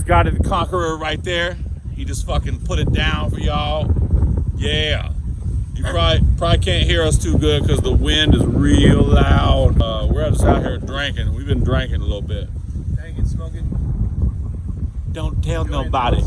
Scotty the Conqueror right there. He just fucking put it down for y'all. Yeah. You probably can't hear us too good because the wind is real loud. We're just out here drinking. We've been drinking a little bit. Drinking, smoking. Don't tell nobody.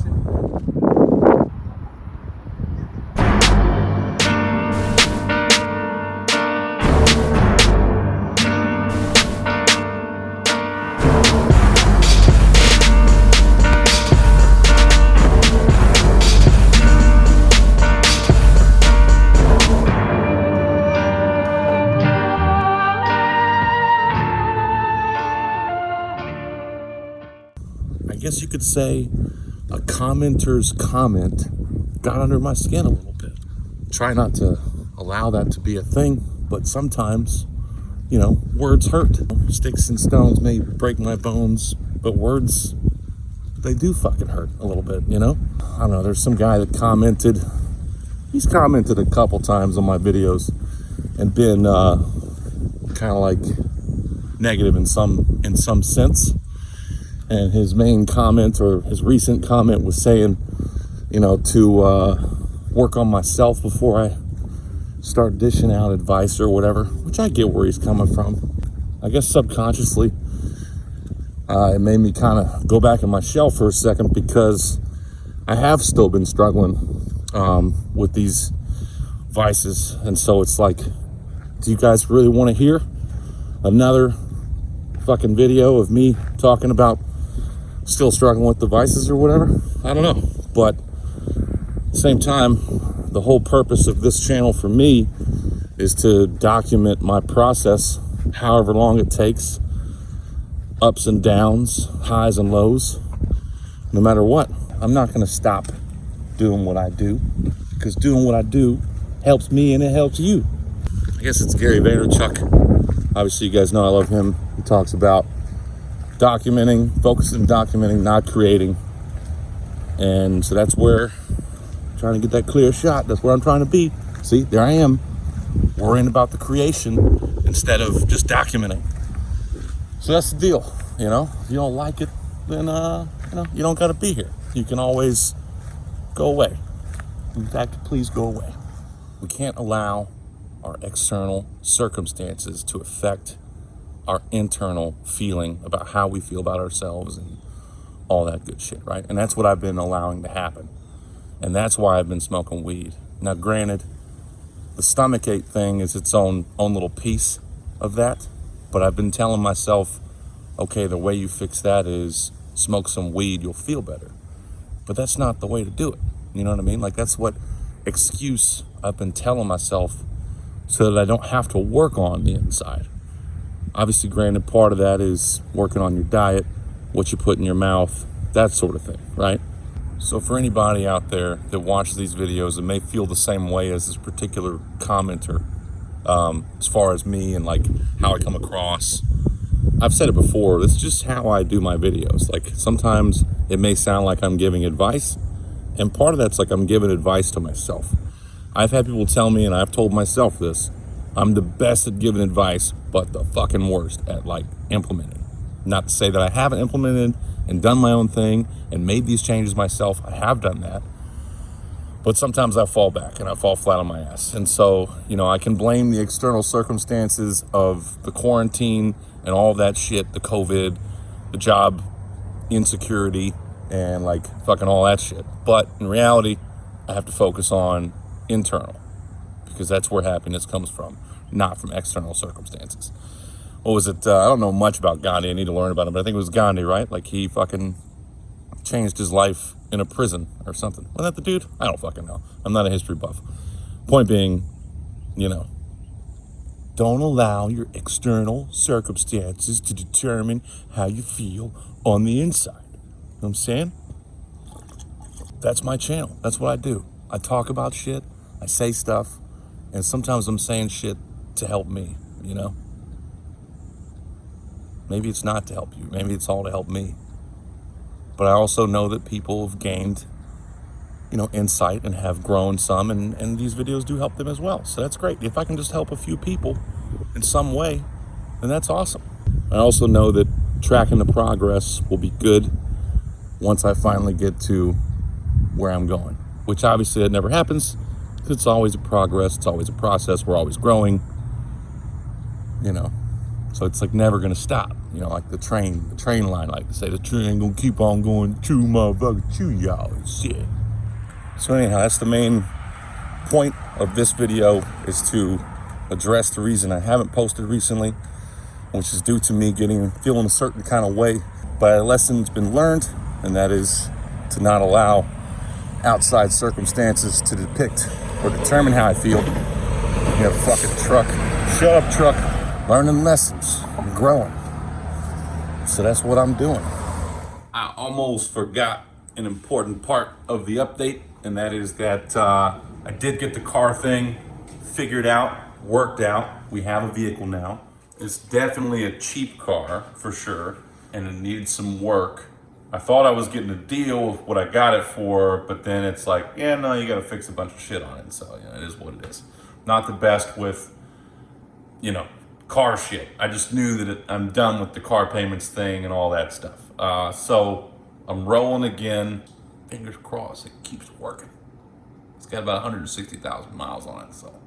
I guess you could say a commenter's comment got under my skin a little bit. Try not to allow that to be a thing, but sometimes, you know, words hurt. Sticks and stones may break my bones, but words, they do fucking hurt a little bit, you know? I don't know, there's some guy that commented, he's commented a couple times on my videos and been kind of like negative in some sense. And his main comment, or his recent comment, was saying, you know, to work on myself before I start dishing out advice or whatever, which I get where he's coming from. I guess subconsciously, it made me kind of go back in my shell for a second, because I have still been struggling with these vices. And so it's like, do you guys really want to hear another fucking video of me talking about still struggling with the vices or whatever? I don't know. But at the same time, the whole purpose of this channel for me is to document my process, however long it takes, ups and downs, highs and lows, no matter what. I'm not going to stop doing what I do, because doing what I do helps me and it helps you. I guess it's Gary Vaynerchuk. Obviously, you guys know I love him. He talks about documenting, focusing on documenting, not creating. And so that's where I'm trying to get that clear shot. That's where I'm trying to be. See, there I am, worrying about the creation instead of just documenting. So that's the deal. You know, if you don't like it, then you know, you don't gotta be here. You can always go away. In fact, please go away. We can't allow our external circumstances to affect our internal feeling about how we feel about ourselves and all that good shit, right? And that's what I've been allowing to happen. And that's why I've been smoking weed. Now, granted, the stomachache thing is its own little piece of that, but I've been telling myself, okay, the way you fix that is smoke some weed, you'll feel better. But that's not the way to do it. You know what I mean? Like, that's what excuse I've been telling myself so that I don't have to work on the inside. Obviously, granted, part of that is working on your diet, what you put in your mouth, that sort of thing, right? So for anybody out there that watches these videos and may feel the same way as this particular commenter, as far as me and like how I come across, I've said it before, this is just how I do my videos. Like, sometimes it may sound like I'm giving advice, and part of that's like I'm giving advice to myself. I've had people tell me, and I've told myself this, I'm the best at giving advice, but the fucking worst at like implementing. Not to say that I haven't implemented and done my own thing and made these changes myself. I have done that. But sometimes I fall back and I fall flat on my ass. And so, you know, I can blame the external circumstances of the quarantine and all that shit, the COVID, the job insecurity, and like fucking all that shit. But in reality, I have to focus on internal, because that's where happiness comes from, not from external circumstances. What was it? I don't know much about Gandhi. I need to learn about him, but I think it was Gandhi, right? Like, he fucking changed his life in a prison or something. Wasn't that the dude? I don't fucking know. I'm not a history buff. Point being, you know, don't allow your external circumstances to determine how you feel on the inside. You know what I'm saying? That's my channel. That's what I do. I talk about shit. I say stuff. And sometimes I'm saying shit to help me, you know? Maybe it's not to help you. Maybe it's all to help me. But I also know that people have gained, you know, insight and have grown some, and these videos do help them as well. So that's great. If I can just help a few people in some way, then that's awesome. I also know that tracking the progress will be good once I finally get to where I'm going, which obviously that never happens. It's always a progress. It's always a process. We're always growing, you know. So it's like never gonna stop, you know, like the train line, like to say, the train gonna keep on going, chew motherfucker, chew y'all and shit. So anyhow, that's the main point of this video, is to address the reason I haven't posted recently, which is due to me feeling a certain kind of way. But a lesson's been learned, and that is to not allow outside circumstances to depict or determine how I feel. You have a fucking truck. Shut up, truck. Learning lessons. I'm growing. So that's what I'm doing. I almost forgot an important part of the update, and that is that I did get the car thing figured out, worked out. We have a vehicle now. It's definitely a cheap car for sure, and it needed some work. I thought I was getting a deal with what I got it for, but then it's like, yeah, no, you gotta fix a bunch of shit on it. So, yeah, it is what it is. Not the best with, you know, car shit. I just knew that I'm done with the car payments thing and all that stuff. So I'm rolling again. Fingers crossed, it keeps working. It's got about 160,000 miles on it, so.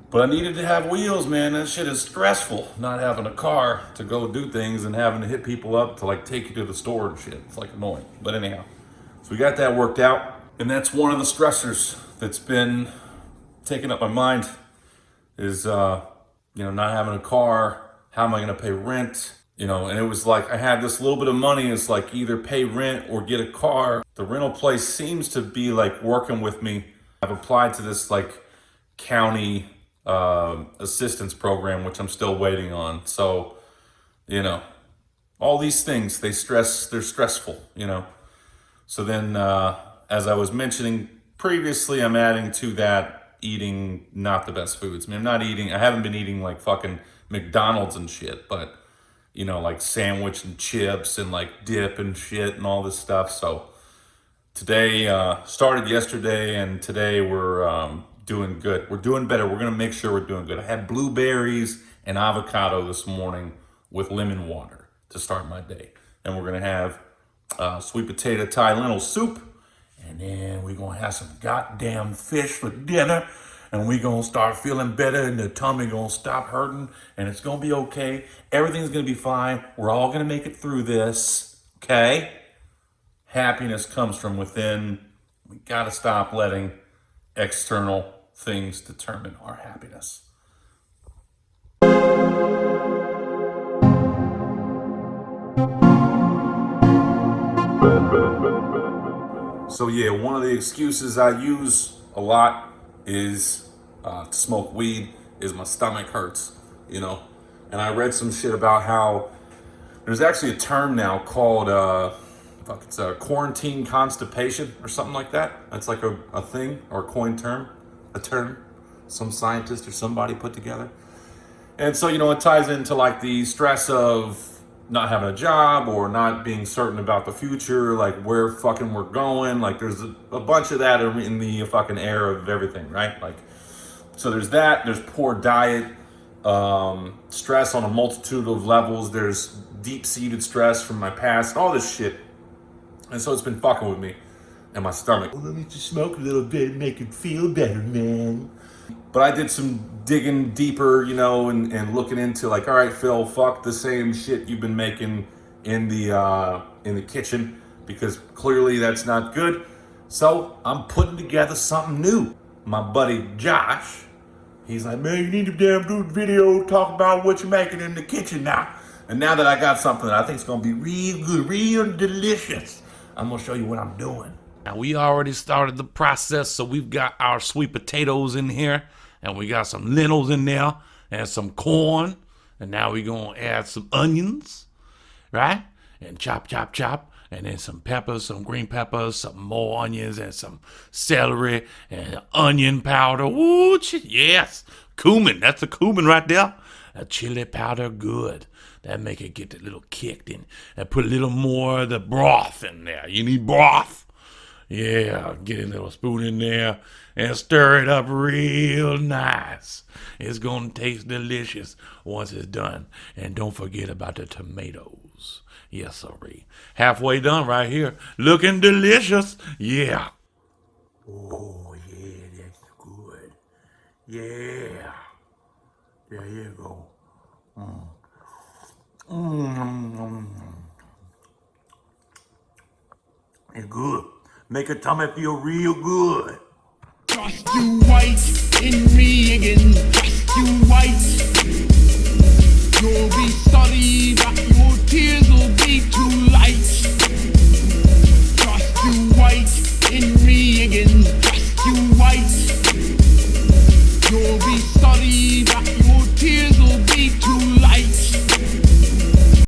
But I needed to have wheels, man. That shit is stressful, not having a car to go do things and having to hit people up to like take you to the store and shit. It's like annoying. But anyhow, so we got that worked out. And that's one of the stressors that's been taking up my mind is, you know, not having a car. How am I gonna pay rent? You know, and it was like, I had this little bit of money. It's like either pay rent or get a car. The rental place seems to be like working with me. I've applied to this like county assistance program, which I'm still waiting on. So, you know, all these things, they're stressful, you know. So then, as I was mentioning previously, I'm adding to that eating not the best foods. I mean, I haven't been eating like fucking McDonald's and shit, but, you know, like sandwich and chips and like dip and shit and all this stuff. So today, started yesterday, and today we're doing good. We're doing better. We're gonna make sure we're doing good. I had blueberries and avocado this morning with lemon water to start my day. And we're gonna have sweet potato Thai lentil soup. And then we're gonna have some goddamn fish for dinner. And we're gonna start feeling better, and the tummy gonna stop hurting, and it's gonna be okay. Everything's gonna be fine. We're all gonna make it through this, okay? Happiness comes from within. We gotta stop letting external things determine our happiness. So yeah, one of the excuses I use a lot is to smoke weed, is my stomach hurts, you know. And I read some shit about how there's actually a term now called it's quarantine constipation or something like that. That's like a thing, or a coined term, a term some scientist or somebody put together. And so, you know, it ties into like the stress of not having a job or not being certain about the future, like where fucking we're going. Like there's a bunch of that in the fucking air of everything, right? Like, so there's that, there's poor diet, stress on a multitude of levels. There's deep-seated stress from my past, all this shit. And so it's been fucking with me and my stomach. Well, let me just smoke a little bit and make it feel better, man. But I did some digging deeper, you know, and looking into like, all right, Phil, fuck the same shit you've been making in the kitchen, because clearly that's not good. So I'm putting together something new. My buddy Josh, he's like, man, you need to damn do a video, talk about what you're making in the kitchen now. And now that I got something that I think is gonna be real good, real delicious, I'm gonna show you what I'm doing. Now we already started the process, so we've got our sweet potatoes in here, and we got some lentils in there, and some corn, and now we're gonna add some onions, right? And chop, chop, chop, and then some peppers, some green peppers, some more onions, and some celery, and onion powder. Ooh, yes, cumin, that's a cumin right there. A chili powder, good. That make it get a little kicked in. And put a little more of the broth in there. You need broth. Yeah, get a little spoon in there and stir it up real nice. It's gonna taste delicious once it's done. And don't forget about the tomatoes. Yes, sirree. Halfway done right here. Looking delicious. Yeah. Oh, yeah, that's good. Yeah. There you go. It's good. Make your tummy feel real good. Frosty White in Reagan.